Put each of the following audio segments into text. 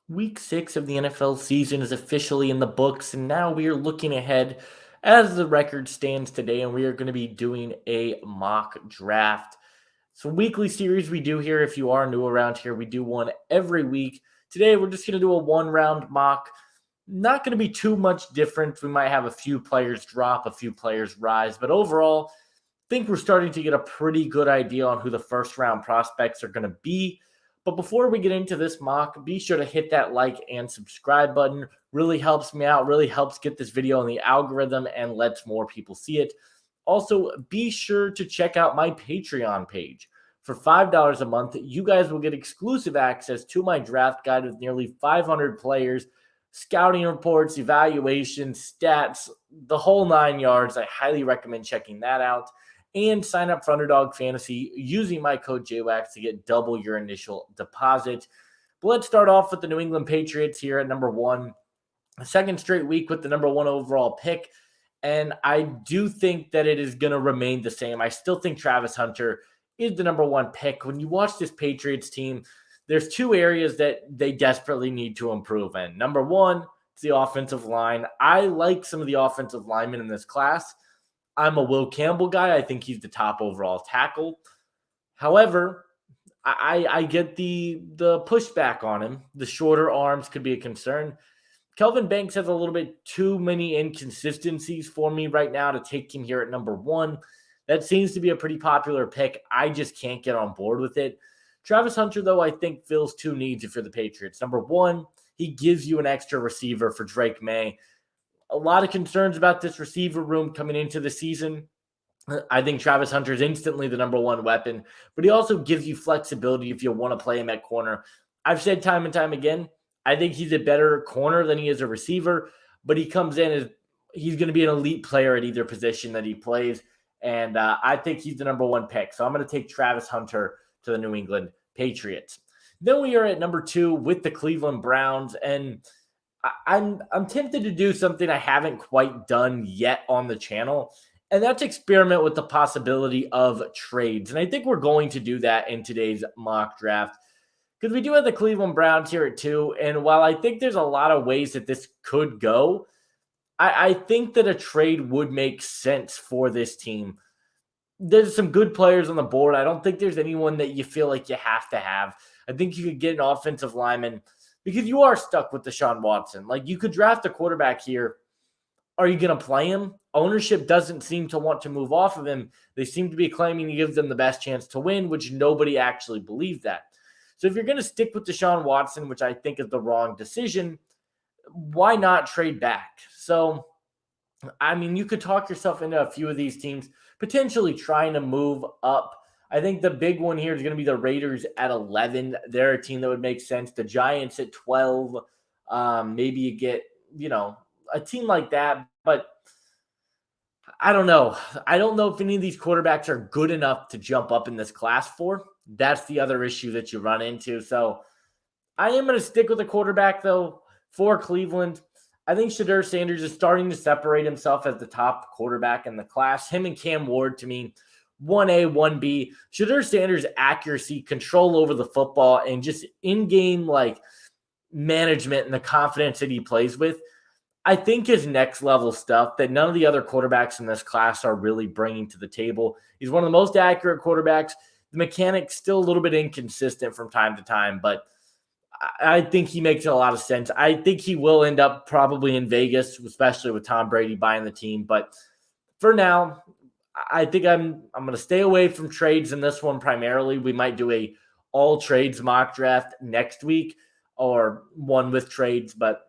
Week 6 of the NFL season is officially in the books, and now we are looking ahead as the record stands today, and we are going to be doing a mock draft. So, weekly series we do here. If you are new around here, we do one every week. Today, we're just going to do a one-round mock. Not going to be too much different. We might have a few players drop, a few players rise, but overall, I think we're starting to get a pretty good idea on who the first-round prospects are going to be. But before we get into this mock, be sure to hit that like and subscribe button. Really helps me out, really helps get this video in the algorithm and lets more people see it. Also, be sure to check out my Patreon page. For $5 a month, you guys will get exclusive access to my draft guide with nearly 500 players, scouting reports, evaluations, stats, the whole 9 yards. I highly recommend checking that out. And sign up for Underdog Fantasy using my code JWAX to get double your initial deposit. But let's start off with the New England Patriots here at number 1. A second straight week with the number 1 overall pick. And I do think that it is going to remain the same. I still think Travis Hunter is the number 1 pick. When you watch this Patriots team, there's two areas that they desperately need to improve in. Number 1, it's the offensive line. I like some of the offensive linemen in this class. I'm a Will Campbell guy. I think he's the top overall tackle. However, I get the pushback on him. The shorter arms could be a concern. Kelvin Banks has a little bit too many inconsistencies for me right now to take him here at number 1. That seems to be a pretty popular pick. I just can't get on board with it. Travis Hunter, though, I think fills two needs if you're the Patriots. Number 1, he gives you an extra receiver for Drake May. A lot of concerns about this receiver room coming into the season. I think Travis Hunter is instantly the number 1 weapon, but he also gives you flexibility if you want to play him at corner. I've said time and time again, I think he's a better corner than he is a receiver, but he comes in as he's going to be an elite player at either position that he plays, and I think he's the number 1 pick. So I'm going to take Travis Hunter to the New England Patriots. Then we are at number 2 with the Cleveland Browns, and I'm tempted to do something I haven't quite done yet on the channel, and that's experiment with the possibility of trades. And I think we're going to do that in today's mock draft because we do have the Cleveland Browns here at 2. And while I think there's a lot of ways that this could go, I think that a trade would make sense for this team. There's some good players on the board. I don't think there's anyone that you feel like you have to have. I think you could get an offensive lineman because you are stuck with Deshaun Watson. Like, you could draft a quarterback here. Are you going to play him? Ownership doesn't seem to want to move off of him. They seem to be claiming he gives them the best chance to win, which nobody actually believes that. So if you're going to stick with Deshaun Watson, which I think is the wrong decision, why not trade back? So, I mean, you could talk yourself into a few of these teams potentially trying to move up. I think the big one here is going to be the Raiders at 11. They're a team that would make sense. The Giants at 12. Maybe you get, a team like that. But I don't know. I don't know if any of these quarterbacks are good enough to jump up in this class for. That's the other issue that you run into. So I am going to stick with the quarterback, though, for Cleveland. I think Shedeur Sanders is starting to separate himself as the top quarterback in the class. Him and Cam Ward, to me, 1A, 1B. Shedeur Sanders' accuracy, control over the football, and just in-game management and the confidence that he plays with, I think is next level stuff that none of the other quarterbacks in this class are really bringing to the table. He's one of the most accurate quarterbacks. The mechanics still a little bit inconsistent from time to time, but I think he makes a lot of sense. I think he will end up probably in Vegas, especially with Tom Brady buying the team. But for now, I think I'm going to stay away from trades in this one primarily. We might do a all trades mock draft next week or one with trades, but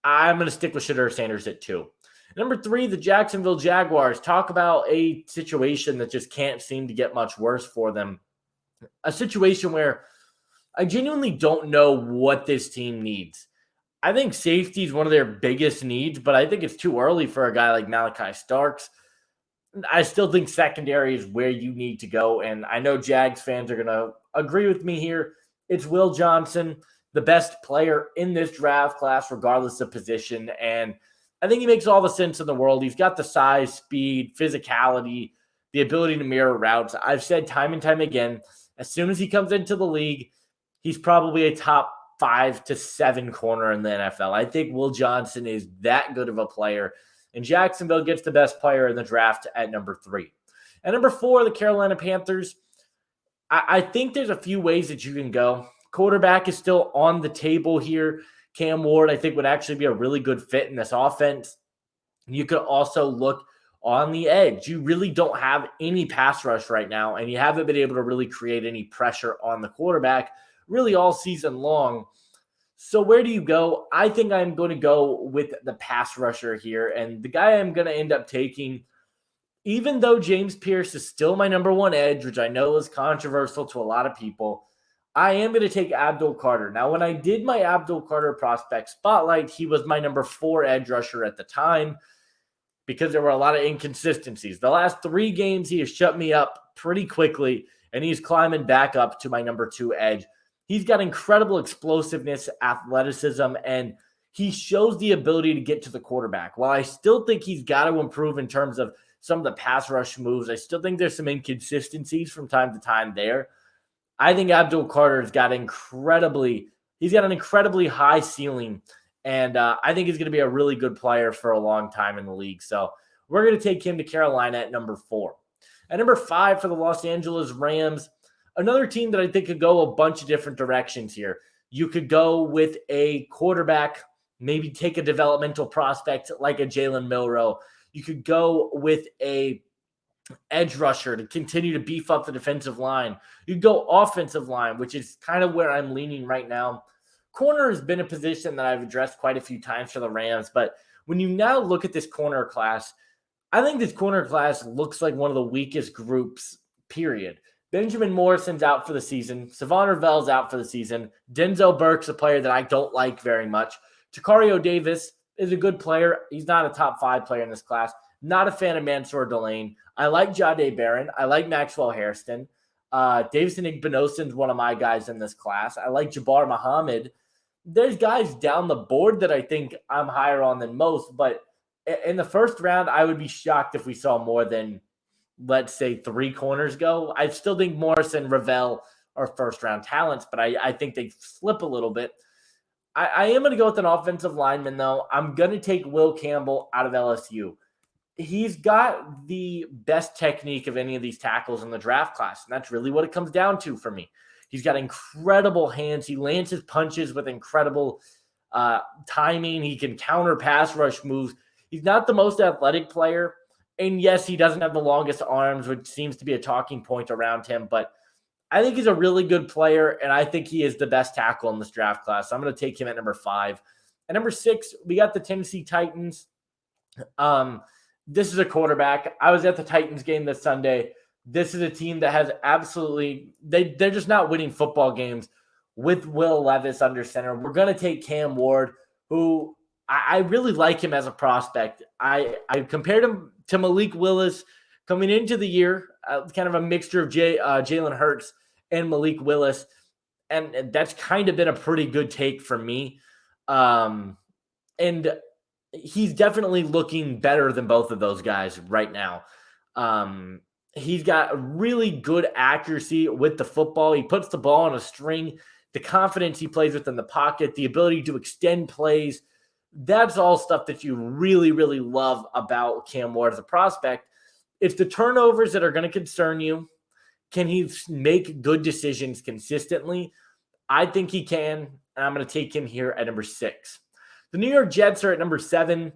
I'm going to stick with Shedeur Sanders at 2. Number 3, the Jacksonville Jaguars. Talk about a situation that just can't seem to get much worse for them. A situation where I genuinely don't know what this team needs. I think safety is one of their biggest needs, but I think it's too early for a guy like Malachi Starks. I still think secondary is where you need to go, and I know Jags fans are going to agree with me here. It's Will Johnson, the best player in this draft class, regardless of position, and I think he makes all the sense in the world. He's got the size, speed, physicality, the ability to mirror routes. I've said time and time again, as soon as he comes into the league, he's probably a top 5 to 7 corner in the NFL. I think Will Johnson is that good of a player, and Jacksonville gets the best player in the draft at number 3. At number 4, the Carolina Panthers. I think there's a few ways that you can go. Quarterback is still on the table here. Cam Ward, I think, would actually be a really good fit in this offense. You could also look on the edge. You really don't have any pass rush right now, and you haven't been able to really create any pressure on the quarterback really all season long. So where do you go? I think I'm going to go with the pass rusher here, and the guy I'm going to end up taking, even though James Pierce is still my number 1 edge, which I know is controversial to a lot of people, I am going to take Abdul Carter. Now, when I did my Abdul Carter prospect spotlight, he was my number 4 edge rusher at the time because there were a lot of inconsistencies. The last 3 games, he has shut me up pretty quickly, and he's climbing back up to my number 2 edge. He's got incredible explosiveness, athleticism, and he shows the ability to get to the quarterback. While I still think he's got to improve in terms of some of the pass rush moves, I still think there's some inconsistencies from time to time there. I think Abdul Carter's got an incredibly high ceiling, and I think he's going to be a really good player for a long time in the league. So we're going to take him to Carolina at number 4. At number 5 for the Los Angeles Rams, another team that I think could go a bunch of different directions here. You could go with a quarterback, maybe take a developmental prospect like a Jalen Milroe. You could go with a edge rusher to continue to beef up the defensive line. You could go offensive line, which is kind of where I'm leaning right now. Corner has been a position that I've addressed quite a few times for the Rams, but when you now look at this corner class, I think this corner class looks like one of the weakest groups, period. Benjamin Morrison's out for the season. Savon Ravel's out for the season. Denzel Burke's a player that I don't like very much. Takario Davis is a good player. He's not a top 5 player in this class. Not a fan of Mansour Delane. I like Jahdae Barron. I like Maxwell Hairston. Davison Igbinosun's one of my guys in this class. I like Jabbar Muhammad. There's guys down the board that I think I'm higher on than most, but in the first round, I would be shocked if we saw more than, let's say, 3 corners go. I still think Morrison, Ravel are first-round talents, but I think they slip a little bit. I am going to go with an offensive lineman, though. I'm going to take Will Campbell out of LSU. He's got the best technique of any of these tackles in the draft class, and that's really what it comes down to for me. He's got incredible hands. He lands his punches with incredible timing. He can counter pass rush moves. He's not the most athletic player, and yes, he doesn't have the longest arms, which seems to be a talking point around him, but I think he's a really good player, and I think he is the best tackle in this draft class. So I'm going to take him at number 5. At number 6, we got the Tennessee Titans. This is a quarterback. I was at the Titans game this Sunday. This is a team that has absolutely – they're just not winning football games with Will Levis under center. We're going to take Cam Ward, who I really like him as a prospect. I compared him to Malik Willis coming into the year, kind of a mixture of Jalen Hurts and Malik Willis, and that's kind of been a pretty good take for me. And he's definitely looking better than both of those guys right now. He's got really good accuracy with the football. He puts the ball on a string, the confidence he plays with in the pocket, the ability to extend plays. That's all stuff that you really, really love about Cam Ward as a prospect. It's the turnovers that are going to concern you. Can he make good decisions consistently? I think he can, and I'm going to take him here at number 6. The New York Jets are at number 7.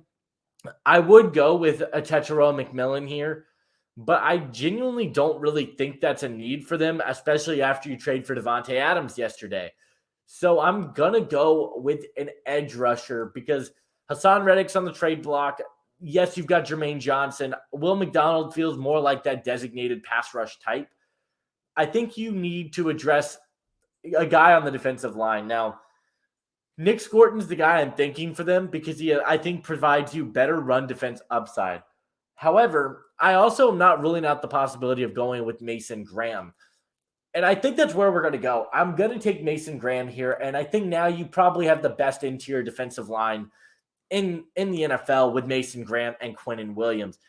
I would go with a Tetairoa McMillan here, but I genuinely don't really think that's a need for them, especially after you trade for Devontae Adams yesterday. So I'm going to go with an edge rusher because Hassan Reddick's on the trade block. Yes, you've got Jermaine Johnson. Will McDonald feels more like that designated pass rush type. I think you need to address a guy on the defensive line. Now, Nick Scorton's the guy I'm thinking for them because he, I think, provides you better run defense upside. However, I also am not ruling out the possibility of going with Mason Graham. And I think that's where we're going to go. I'm going to take Mason Graham here, and I think now you probably have the best interior defensive line in the NFL with Mason Graham and Quinnen Williams.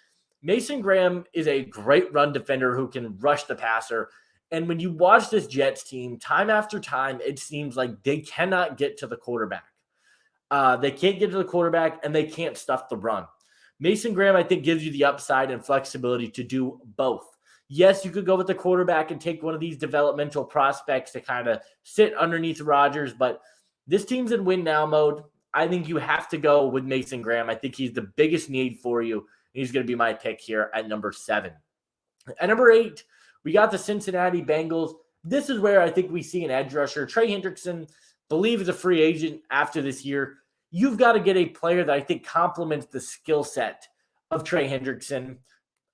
Mason Graham is a great run defender who can rush the passer, And when you watch this Jets team, time after time, it seems like they cannot get to the quarterback. They can't get to the quarterback, and they can't stuff the run. Mason Graham, I think, gives you the upside and flexibility to do both. Yes, you could go with the quarterback and take one of these developmental prospects to kind of sit underneath Rodgers, but this team's in win now mode. I think you have to go with Mason Graham. I think he's the biggest need for you. He's going to be my pick here at number 7. At number 8, we got the Cincinnati Bengals. This is where I think we see an edge rusher. Trey Hendrickson, believe is a free agent after this year. You've got to get a player that I think complements the skill set of Trey Hendrickson.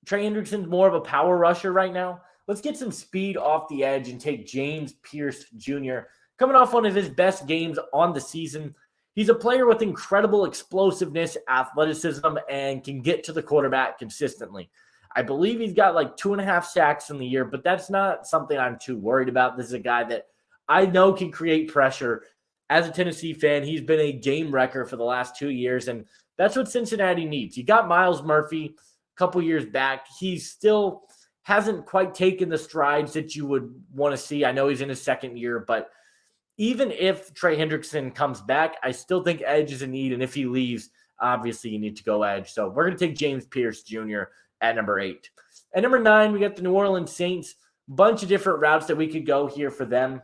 Trey Hendrickson's more of a power rusher right now. Let's get some speed off the edge and take James Pierce Jr. Coming off one of his best games on the season. He's a player with incredible explosiveness, athleticism, and can get to the quarterback consistently. I believe he's got like 2.5 sacks in the year, but that's not something I'm too worried about. This is a guy that I know can create pressure. As a Tennessee fan, he's been a game wrecker for the last 2 years, and that's what Cincinnati needs. You got Myles Murphy a couple years back. He still hasn't quite taken the strides that you would want to see. I know he's in his second year, but even if Trey Hendrickson comes back, I still think edge is a need, and if he leaves, obviously you need to go edge. So we're going to take James Pierce Jr. at number 8. At number 9, we got the New Orleans Saints. Bunch of different routes that we could go here for them.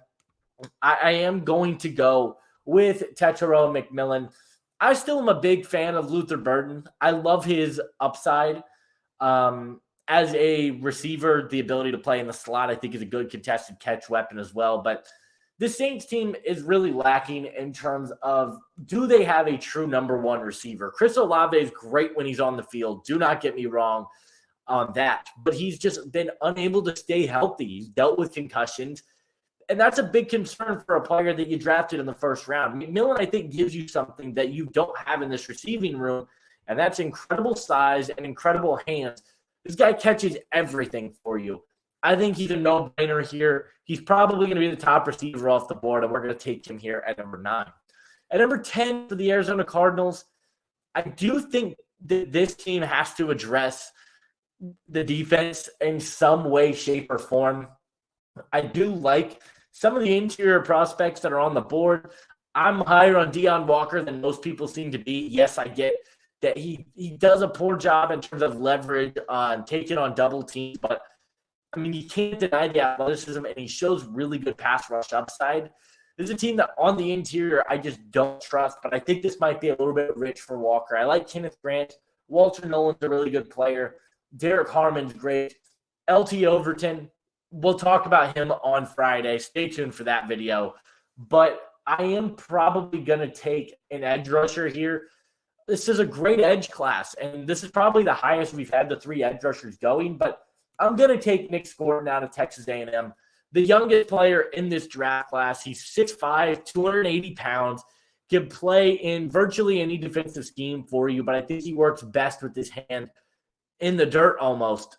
I am going to go with Tetairoa McMillan. I still am a big fan of Luther Burden. I love his upside. As a receiver, the ability to play in the slot, I think, is a good contested catch weapon as well. But the Saints team is really lacking in terms of, do they have a true number 1 receiver? Chris Olave is great when he's on the field. Do not get me wrong on that. But he's just been unable to stay healthy. He's dealt with concussions. And that's a big concern for a player that you drafted in the first round. McMillan, I think, gives you something that you don't have in this receiving room, and that's incredible size and incredible hands. This guy catches everything for you. I think he's a no-brainer here. He's probably going to be the top receiver off the board, and we're going to take him here at number 9. At number 10 for the Arizona Cardinals, I do think that this team has to address the defense in some way, shape, or form. I do like some of the interior prospects that are on the board. I'm higher on Deion Walker than most people seem to be. Yes, I get that he does a poor job in terms of leverage on taking on double teams, but I mean, you can't deny the athleticism, and he shows really good pass rush upside. This is a team that on the interior I just don't trust, but I think this might be a little bit rich for Walker. I like Kenneth Grant. Walter Nolan's a really good player. Derek Harmon's great. LT Overton, we'll talk about him on Friday. Stay tuned for that video. But I am probably going to take an edge rusher here. This is a great edge class, and this is probably the highest we've had the 3 edge rushers going, but I'm going to take Nick Gordon out of Texas A&M, the youngest player in this draft class. He's 6'5", 280 pounds, can play in virtually any defensive scheme for you, but I think he works best with his hand in the dirt almost.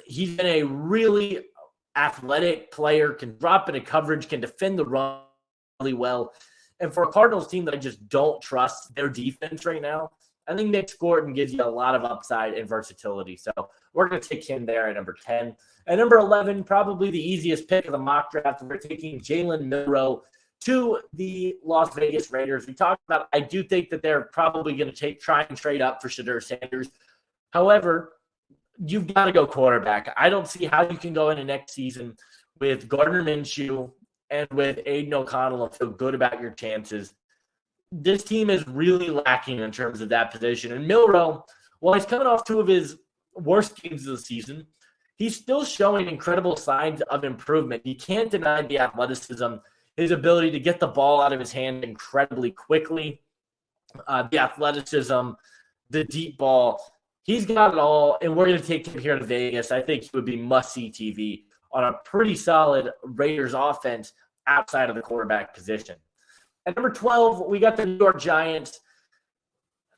He's been a really athletic player, can drop into coverage, can defend the run really well. And for a Cardinals team that I just don't trust their defense right now, I think Nick Gordon gives you a lot of upside and versatility. So we're going to take him there at number 10. At number 11, probably the easiest pick of the mock draft, we're taking Jalen Milroe to the Las Vegas Raiders. We talked about, I do think that they're probably going to try and trade up for Shadur Sanders. However, you've got to go quarterback. I don't see how you can go into next season with Gardner Minshew and with Aiden O'Connell and feel good about your chances. This team is really lacking in terms of that position. And Milroe, while he's coming off 2 of his worst games of the season, he's still showing incredible signs of improvement. You can't deny the athleticism, his ability to get the ball out of his hand incredibly quickly, the athleticism, the deep ball. He's got it all, and we're going to take him here to Vegas. I think he would be must-see TV on a pretty solid Raiders offense outside of the quarterback position. At number 12, we got the New York Giants.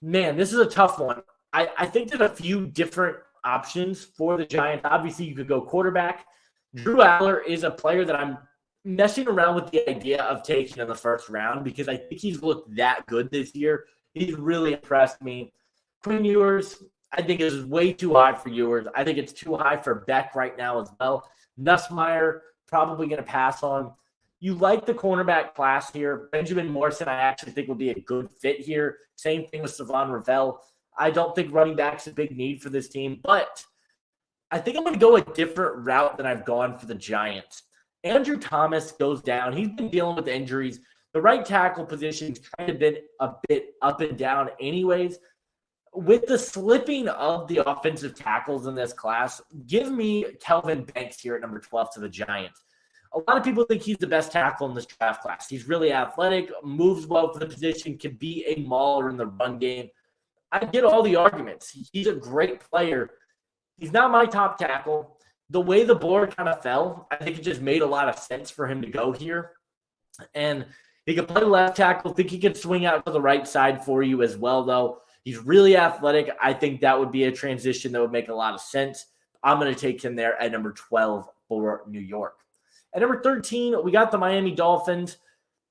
Man, this is a tough one. I think there's a few different options for the Giants. Obviously, you could go quarterback. Drew Aller is a player that I'm messing around with the idea of taking in the first round because I think he's looked that good this year. He's really impressed me. Quinn Ewers, I think is way too high for Ewers. I think it's too high for Beck right now as well. Nussmeier, probably going to pass on. You like the cornerback class here. Benjamin Morrison, I actually think will be a good fit here. Same thing with Savon Ravel. I don't think running back's a big need for this team, but I think I'm going to go a different route than I've gone for the Giants. Andrew Thomas goes down. He's been dealing with injuries. The right tackle position's kind of been a bit up and down anyways. With the slipping of the offensive tackles in this class, give me Kelvin Banks here at number 12 to the Giants. A lot of people think he's the best tackle in this draft class. He's really athletic, moves well for the position, can be a mauler in the run game. I get all the arguments. He's a great player. He's not my top tackle. The way the board kind of fell, I think it just made a lot of sense for him to go here. And he can play left tackle. I think he can swing out to the right side for you as well, though. He's really athletic. I think that would be a transition that would make a lot of sense. I'm going to take him there at number 12 for New York. At number 13, we got the Miami Dolphins,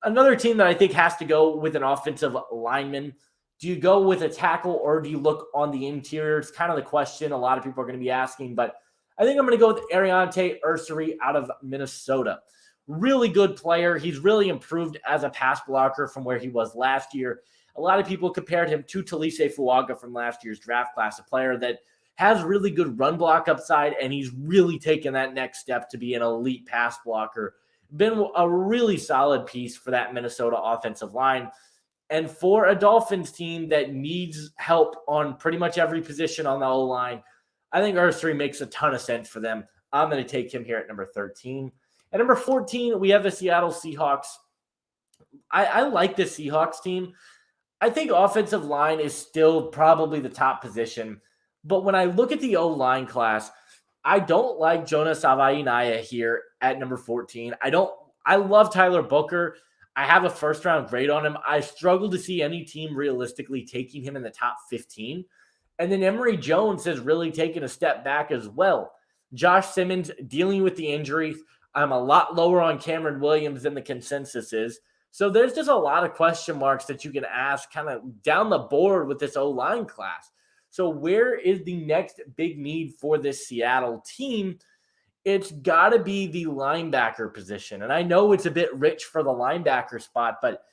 another team that I think has to go with an offensive lineman. Do you go with a tackle or do you look on the interior? It's kind of the question a lot of people are going to be asking, but I think I'm going to go with Ariante Ursary out of Minnesota. Really good player. He's really improved as a pass blocker from where he was last year. A lot of people compared him to Talise Fuaga from last year's draft class, a player that has really good run block upside, and he's really taken that next step to be an elite pass blocker. Been a really solid piece for that Minnesota offensive line. And for a Dolphins team that needs help on pretty much every position on the O-line, I think Ursary makes a ton of sense for them. I'm going to take him here at number 13. At number 14, we have the Seattle Seahawks. I like the Seahawks team. I think offensive line is still probably the top position. But when I look at the O-line class, I don't like Jonas Avainaya here at number 14. I love Tyler Booker. I have a first-round grade on him. I struggle to see any team realistically taking him in the top 15. And then Emory Jones has really taken a step back as well. Josh Simmons dealing with the injuries. I'm a lot lower on Cameron Williams than the consensus is. So there's just a lot of question marks that you can ask kind of down the board with this O-line class. So where is the next big need for this Seattle team? It's got to be the linebacker position. And I know it's a bit rich for the linebacker spot, but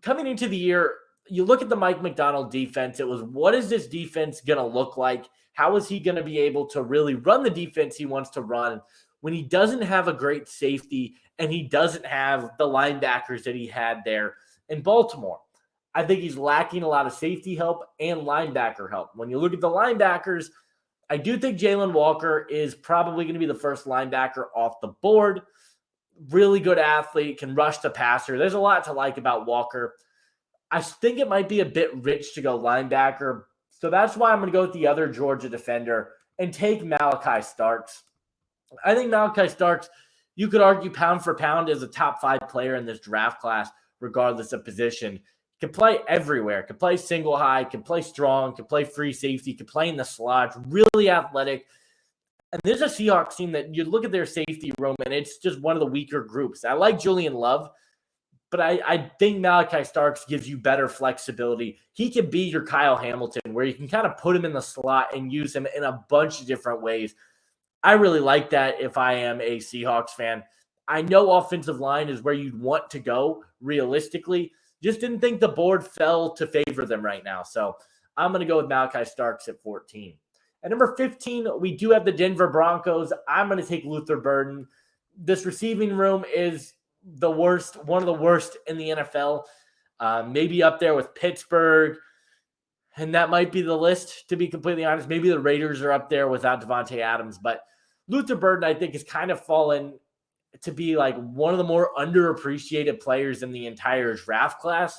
coming into the year, you look at the Mike McDonald defense. It was, what is this defense going to look like? How is he going to be able to really run the defense he wants to run when he doesn't have a great safety and he doesn't have the linebackers that he had there in Baltimore? I think he's lacking a lot of safety help and linebacker help. When you look at the linebackers, I do think Jalen Walker is probably going to be the first linebacker off the board. Really good athlete, can rush the passer. There's a lot to like about Walker. I think it might be a bit rich to go linebacker. So that's why I'm going to go with the other Georgia defender and take Malachi Starks. I think Malachi Starks, you could argue pound for pound, is a top 5 player in this draft class, regardless of position. Can play everywhere. Can play single high. Can play strong. Can play free safety. Can play in the slot. Really athletic. And there's a Seahawks team that you look at their safety room, and it's just one of the weaker groups. I like Julian Love, but I think Malachi Starks gives you better flexibility. He can be your Kyle Hamilton, where you can kind of put him in the slot and use him in a bunch of different ways. I really like that if I am a Seahawks fan. I know offensive line is where you'd want to go realistically. Just didn't think the board fell to favor them right now. So I'm going to go with Malachi Starks at 14. At number 15, we do have the Denver Broncos. I'm going to take Luther Burden. This receiving room is the worst, one of the worst in the NFL. Maybe up there with Pittsburgh. And that might be the list, to be completely honest. Maybe the Raiders are up there without Devontae Adams. But Luther Burden, I think, has kind of fallen to be like one of the more underappreciated players in the entire draft class.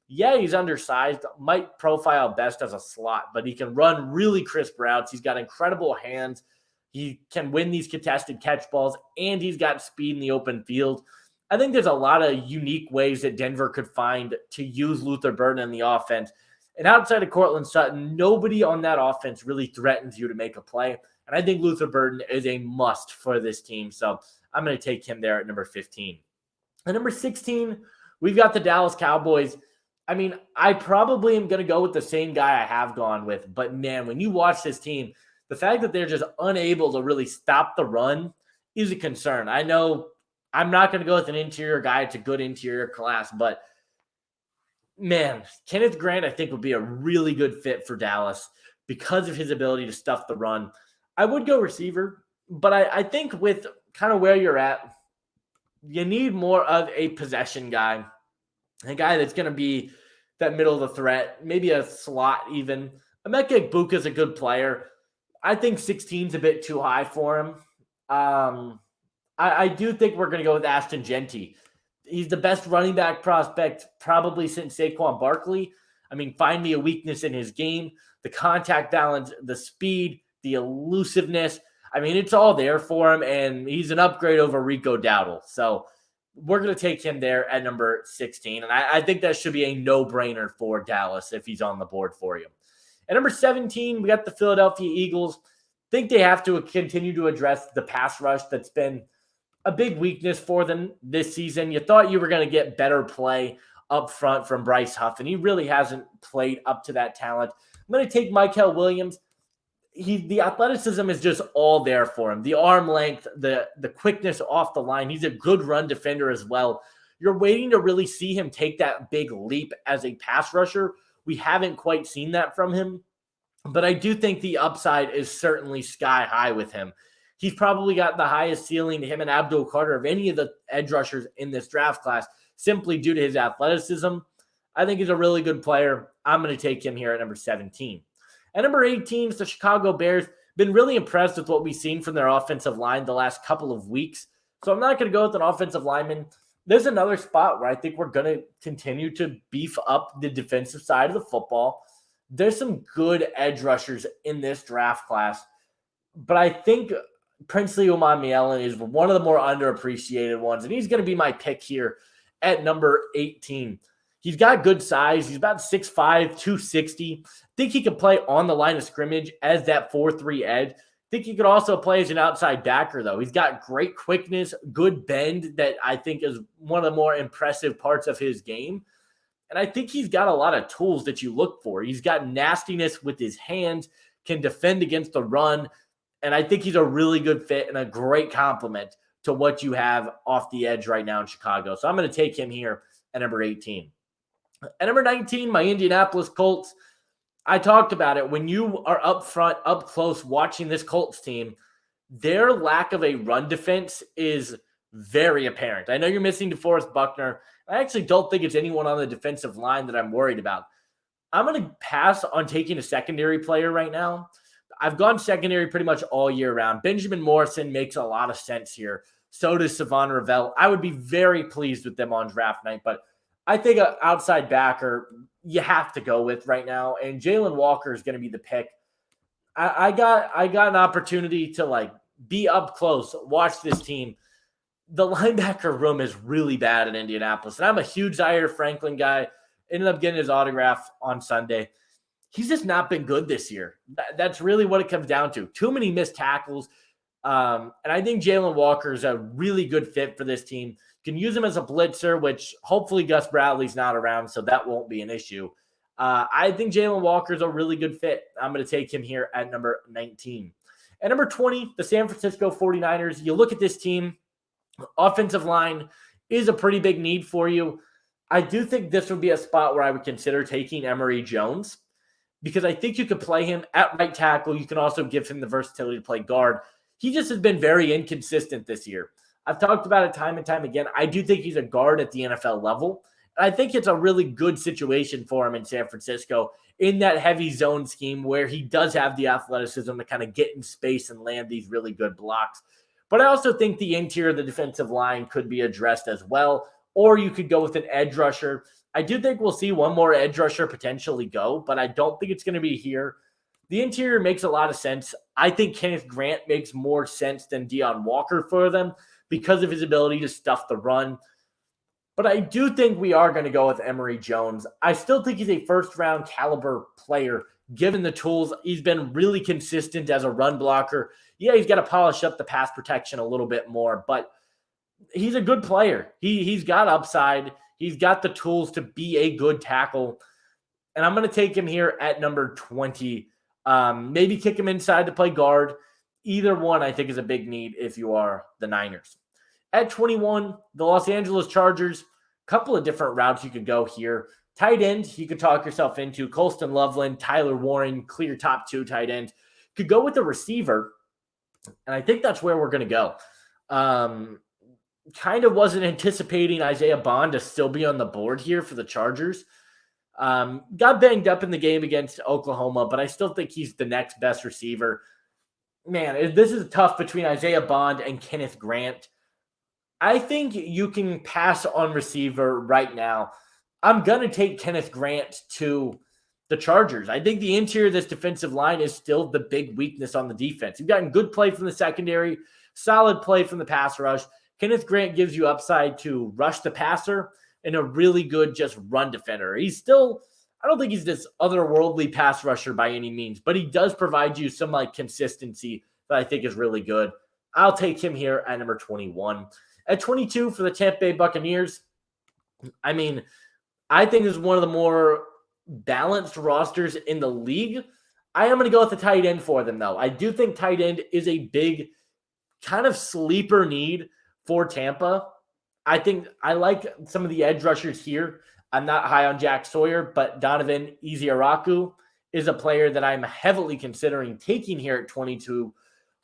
Yeah, he's undersized, might profile best as a slot, but he can run really crisp routes. He's got incredible hands. He can win these contested catch balls, and he's got speed in the open field. I think there's a lot of unique ways that Denver could find to use Luther Burden in the offense. And outside of Cortland Sutton, nobody on that offense really threatens you to make a play. And I think Luther Burden is a must for this team. So I'm going to take him there at number 15. At number 16, we've got the Dallas Cowboys. I mean, I probably am going to go with the same guy I have gone with. But, man, when you watch this team, the fact that they're just unable to really stop the run is a concern. I know I'm not going to go with an interior guy. It's a good interior class, but man, Kenneth Grant, I think, would be a really good fit for Dallas because of his ability to stuff the run. I would go receiver, but I think with kind of where you're at, you need more of a possession guy, a guy that's going to be that middle of the threat, maybe a slot even. Emeka Egbuka is a good player. I think 16 is a bit too high for him. I do think we're going to go with Ashton Genty. He's the best running back prospect probably since Saquon Barkley. I mean, find me a weakness in his game. The contact balance, the speed, the elusiveness. I mean, it's all there for him, and he's an upgrade over Rico Dowdle. So we're going to take him there at number 16, and I think that should be a no-brainer for Dallas if he's on the board for you. At number 17, we got the Philadelphia Eagles. Think they have to continue to address the pass rush that's been a big weakness for them this season. You thought you were going to get better play up front from Bryce Huff, and he really hasn't played up to that talent. I'm going to take Mykel Williams. The athleticism is just all there for him. The arm length, the quickness off the line. He's a good run defender as well. You're waiting to really see him take that big leap as a pass rusher. We haven't quite seen that from him, but I do think the upside is certainly sky high with him. He's probably got the highest ceiling to him and Abdul Carter of any of the edge rushers in this draft class simply due to his athleticism. I think he's a really good player. I'm going to take him here at number 17. At number 18 is the Chicago Bears. Been really impressed with what we've seen from their offensive line the last couple of weeks. So I'm not going to go with an offensive lineman. There's another spot where I think we're going to continue to beef up the defensive side of the football. There's some good edge rushers in this draft class, but I think Princely Umanmielen is one of the more underappreciated ones, and he's going to be my pick here at number 18. He's got good size. He's about 6'5", 260. I think he can play on the line of scrimmage as that 4-3 edge. I think he could also play as an outside backer, though. He's got great quickness, good bend that I think is one of the more impressive parts of his game. And I think he's got a lot of tools that you look for. He's got nastiness with his hands, can defend against the run, and I think he's a really good fit and a great complement to what you have off the edge right now in Chicago. So I'm going to take him here at number 18. At number 19, my Indianapolis Colts. I talked about it. When you are up front, up close, watching this Colts team, their lack of a run defense is very apparent. I know you're missing DeForest Buckner. I actually don't think it's anyone on the defensive line that I'm worried about. I'm going to pass on taking a secondary player right now. I've gone secondary pretty much all year round. Benjamin Morrison makes a lot of sense here. So does Savon Ravel. I would be very pleased with them on draft night, but I think an outside backer you have to go with right now, and Jalen Walker is going to be the pick. I got an opportunity to be up close, watch this team. The linebacker room is really bad in Indianapolis, and I'm a huge Zaire Franklin guy. Ended up getting his autograph on Sunday. He's just not been good this year. That's really what it comes down to. Too many missed tackles. And I think Jalen Walker is a really good fit for this team. You can use him as a blitzer, which hopefully Gus Bradley's not around, so that won't be an issue. I think Jalen Walker is a really good fit. I'm going to take him here at number 19. At number 20, the San Francisco 49ers. You look at this team, offensive line is a pretty big need for you. I do think this would be a spot where I would consider taking Emory Jones, because I think you could play him at right tackle. You can also give him the versatility to play guard. He just has been very inconsistent this year. I've talked about it time and time again. I do think he's a guard at the NFL level. And I think it's a really good situation for him in San Francisco in that heavy zone scheme where he does have the athleticism to kind of get in space and land these really good blocks. But I also think the interior of the defensive line could be addressed as well. Or you could go with an edge rusher. I do think we'll see one more edge rusher potentially go, but I don't think it's going to be here. The interior makes a lot of sense. I think Kenneth Grant makes more sense than Deion Walker for them because of his ability to stuff the run. But I do think we are going to go with Emory Jones. I still think he's a first-round caliber player, given the tools. He's been really consistent as a run blocker. Yeah, he's got to polish up the pass protection a little bit more, but he's a good player. He's got upside. He's got the tools to be a good tackle. And I'm going to take him here at number 20. Maybe kick him inside to play guard. either one I think is a big need if you are the Niners. At 21, the Los Angeles Chargers, couple of different routes you could go here. Tight end, you could talk yourself into Colston Loveland, Tyler Warren, clear top 2 tight end. Could go with the receiver, and I think that's where we're going to go. Kind of wasn't anticipating Isaiah Bond to still be on the board here for the Chargers. Got banged up in the game against Oklahoma, but I still think he's the next best receiver. Man, this is tough between Isaiah Bond and Kenneth Grant. I think you can pass on receiver right now. I'm going to take Kenneth Grant to the Chargers. I think the interior of this defensive line is still the big weakness on the defense. You've gotten good play from the secondary, solid play from the pass rush. Kenneth Grant gives you upside to rush the passer and a really good just run defender. He's still, I don't think he's this otherworldly pass rusher by any means, but he does provide you some consistency that I think is really good. I'll take him here at number 21. At 22 for the Tampa Bay Buccaneers, I think this is one of the more balanced rosters in the league. I am going to go with the tight end for them, though. I do think tight end is a big kind of sleeper need for Tampa. I think I like some of the edge rushers here. I'm not high on Jack Sawyer, but Donovan Ezeiaraku is a player that I'm heavily considering taking here at 22.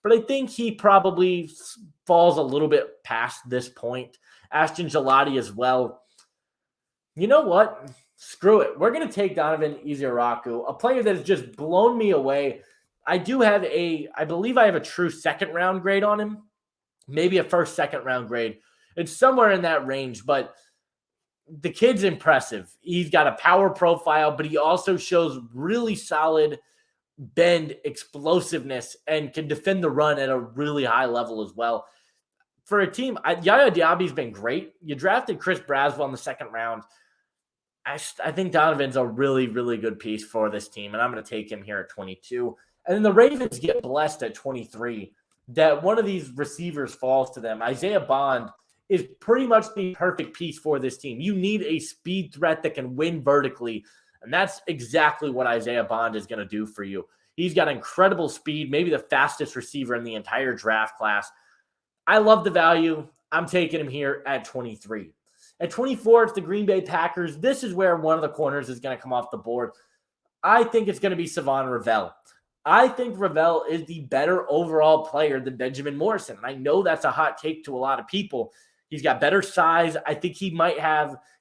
But I think he probably falls a little bit past this point. Ashton Gelati as well. You know what? Screw it. We're going to take Donovan Ezeiaraku, a player that has just blown me away. I believe I have a true second round grade on him. Maybe a first, second round grade. It's somewhere in that range, but the kid's impressive. He's got a power profile, but he also shows really solid bend explosiveness and can defend the run at a really high level as well. For a team, Yaya Diaby's been great. You drafted Chris Braswell in the second round. I think Donovan's a really, really good piece for this team, and I'm going to take him here at 22. And then the Ravens get blessed at 23 that one of these receivers falls to them. Isaiah Bond is pretty much the perfect piece for this team. You need a speed threat that can win vertically, and that's exactly what Isaiah Bond is going to do for you. He's got incredible speed, maybe the fastest receiver in the entire draft class. I love the value. I'm taking him here at 23. At 24, it's the Green Bay Packers. This is where one of the corners is going to come off the board. I think it's going to be Savon Ravel. I think Ravel is the better overall player than Benjamin Morrison. And I know that's a hot take to a lot of people. He's got better size. I think he might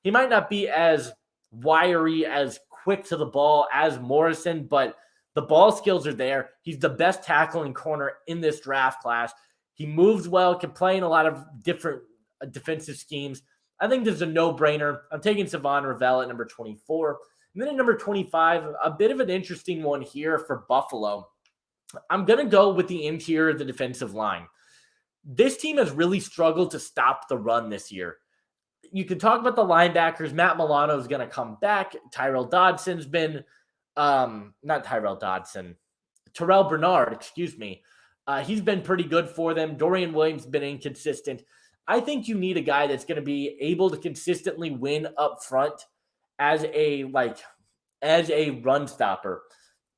not be as wiry, as quick to the ball as Morrison, but the ball skills are there. He's the best tackling corner in this draft class. He moves well, can play in a lot of different defensive schemes. I think this is a no-brainer. I'm taking Savon Ravel at number 24. And then at number 25, a bit of an interesting one here for Buffalo. I'm going to go with the interior of the defensive line. This team has really struggled to stop the run this year. You can talk about the linebackers. Matt Milano is going to come back. Terrell Bernard, he's been pretty good for them. Dorian Williams has been inconsistent. I think you need a guy that's going to be able to consistently win up front as a run stopper.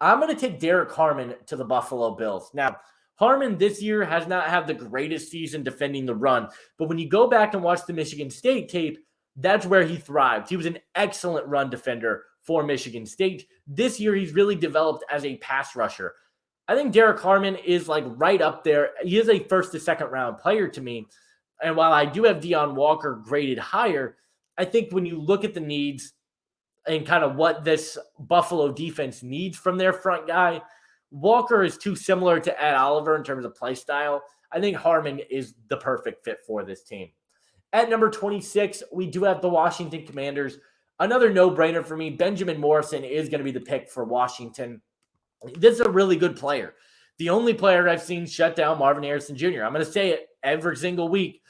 I'm going to take Derek Harmon to the Buffalo Bills. Now, Harmon this year has not had the greatest season defending the run, but when you go back and watch the Michigan State tape, that's where he thrived. He was an excellent run defender for Michigan State. This year, he's really developed as a pass rusher. I think Derek Harmon is right up there. He is a first to second round player to me. And while I do have Deion Walker graded higher, I think when you look at the needs and kind of what this Buffalo defense needs from their front guy, Walker is too similar to Ed Oliver in terms of play style. I think Harmon is the perfect fit for this team. At number 26, we do have the Washington Commanders. Another no-brainer for me. Benjamin Morrison is going to be the pick for Washington. This is a really good player. The only player I've seen shut down Marvin Harrison Jr. I'm going to say it every single week.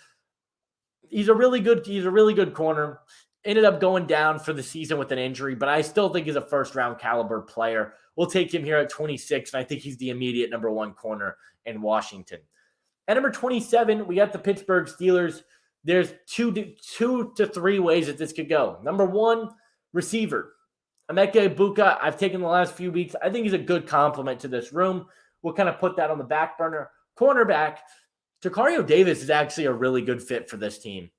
He's a really good corner. Ended up going down for the season with an injury, but I still think he's a first-round caliber player. We'll take him here at 26, and I think he's the immediate number one corner in Washington. At number 27, we got the Pittsburgh Steelers. There's two to three ways that this could go. Number one, receiver. Emeka Egbuka, I've taken the last few weeks. I think he's a good complement to this room. We'll kind of put that on the back burner. Cornerback, Tacario Davis is actually a really good fit for this team.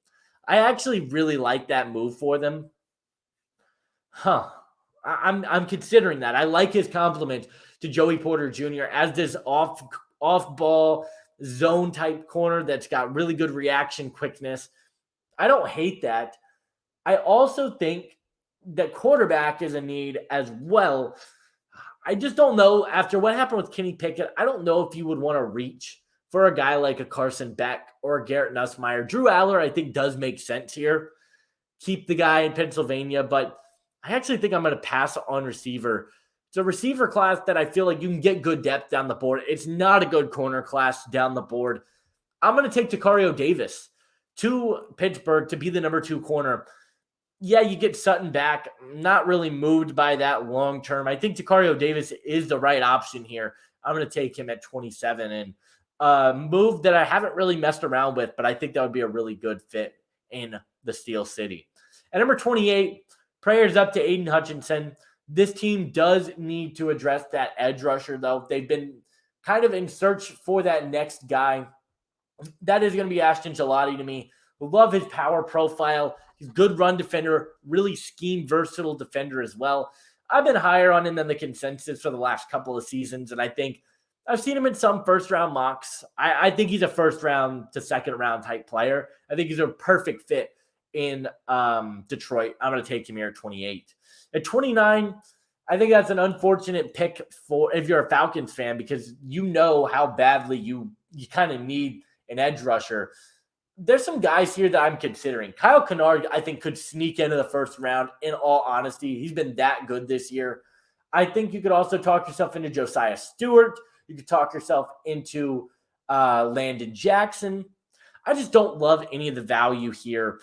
I actually really like that move for them. I'm considering that. I like his compliment to Joey Porter Jr. as this off ball zone type corner that's got really good reaction quickness. I don't hate that. I also think that quarterback is a need as well. I just don't know, after what happened with Kenny Pickett, I don't know if you would want to reach for a guy like a Carson Beck or a Garrett Nussmeier. Drew Aller, I think, does make sense here. Keep the guy in Pennsylvania, but I actually think I'm going to pass on receiver. It's a receiver class that I feel like you can get good depth down the board. It's not a good corner class down the board. I'm going to take Tacario Davis to Pittsburgh to be the number 2 corner. Yeah, you get Sutton back. Not really moved by that long term. I think Tacario Davis is the right option here. I'm going to take him at 27, and move that I haven't really messed around with, but I think that would be a really good fit in the Steel City. At number 28, prayers up to Aiden Hutchinson. This team does need to address that edge rusher, though. They've been kind of in search for that next guy. That is going to be Ashton Gelati to me. Love his power profile. He's a good run defender, really scheme versatile defender as well. I've been higher on him than the consensus for the last couple of seasons, and I think I've seen him in some first-round mocks. I think he's a first-round to second-round type player. I think he's a perfect fit in Detroit. I'm going to take him here at 28. At 29, I think that's an unfortunate pick for if you're a Falcons fan, because you know how badly you kind of need an edge rusher. There's some guys here that I'm considering. Kyle Kennard, I think, could sneak into the first round, in all honesty. He's been that good this year. I think you could also talk yourself into Josiah Stewart. You could talk yourself into Landon Jackson. I just don't love any of the value here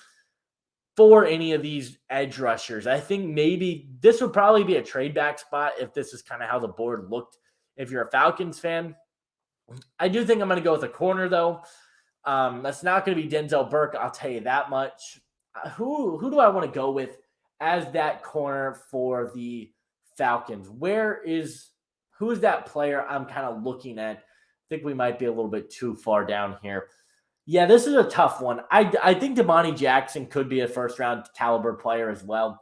for any of these edge rushers. I think maybe this would probably be a trade back spot if this is kind of how the board looked if you're a Falcons fan. I do think I'm going to go with a corner, though. That's not going to be Denzel Burke, I'll tell you that much. Who do I want to go with as that corner for the Falcons? Who is that player I'm kind of looking at? I think we might be a little bit too far down here. Yeah, this is a tough one. I think Damani Jackson could be a first-round caliber player as well.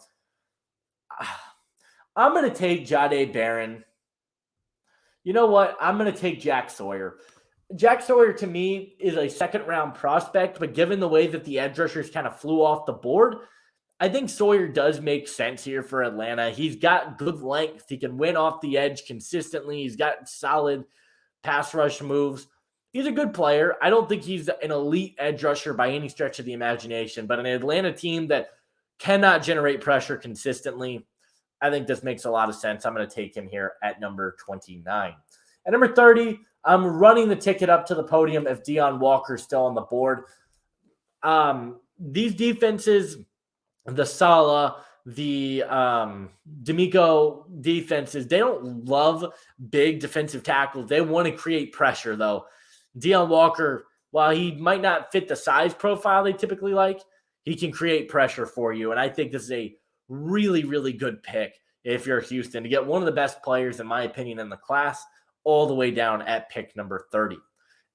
I'm going to take Jahdae Barron. You know what? I'm going to take Jack Sawyer. Jack Sawyer, to me, is a second-round prospect, but given the way that the edge rushers kind of flew off the board, I think Sawyer does make sense here for Atlanta. He's got good length. He can win off the edge consistently. He's got solid pass rush moves. He's a good player. I don't think he's an elite edge rusher by any stretch of the imagination, but an Atlanta team that cannot generate pressure consistently, I think this makes a lot of sense. I'm going to take him here at number 29. At number 30, I'm running the ticket up to the podium if Deion Walker's still on the board. These defenses, the Saleh, the D'Amico defenses, they don't love big defensive tackles. They want to create pressure, though. Deion Walker, while he might not fit the size profile they typically like, he can create pressure for you. And I think this is a really, really good pick if you're Houston to get one of the best players, in my opinion, in the class, all the way down at pick number 30.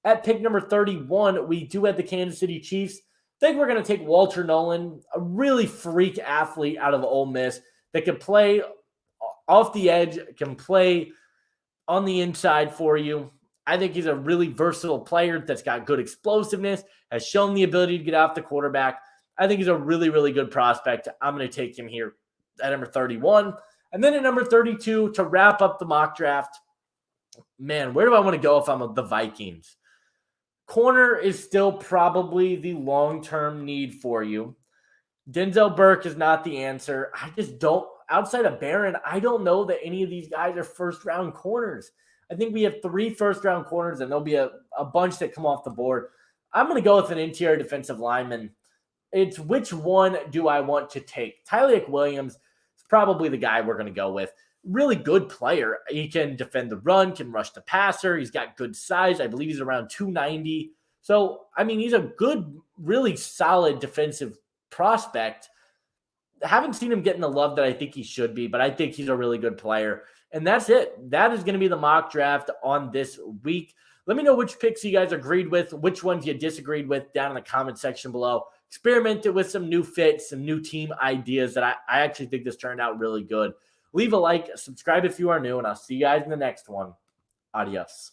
At pick number 31, we do have the Kansas City Chiefs. I think we're going to take Walter Nolan, a really freak athlete out of Ole Miss that can play off the edge, can play on the inside for you. I think he's a really versatile player that's got good explosiveness, has shown the ability to get off the quarterback. I think he's a really, really good prospect. I'm going to take him here at number 31. And then at number 32, to wrap up the mock draft, man, where do I want to go if I'm the Vikings? Corner is still probably the long-term need for you. Denzel Burke is not the answer. I just don't, outside of Barron, I don't know that any of these guys are first-round corners. I think we have 3 first-round corners, and there'll be a bunch that come off the board. I'm going to go with an interior defensive lineman. It's which one do I want to take? Tyleik Williams is probably the guy we're going to go with. Really good player. He can defend the run, can rush the passer. He's got good size. I believe he's around 290. So, I mean, he's a good, really solid defensive prospect. Haven't seen him getting the love that I think he should be, but I think he's a really good player. And that's it. That is going to be the mock draft on this week. Let me know which picks you guys agreed with, which ones you disagreed with down in the comment section below. Experimented with some new fits, some new team ideas that I actually think this turned out really good. Leave a like, subscribe if you are new, and I'll see you guys in the next one. Adios.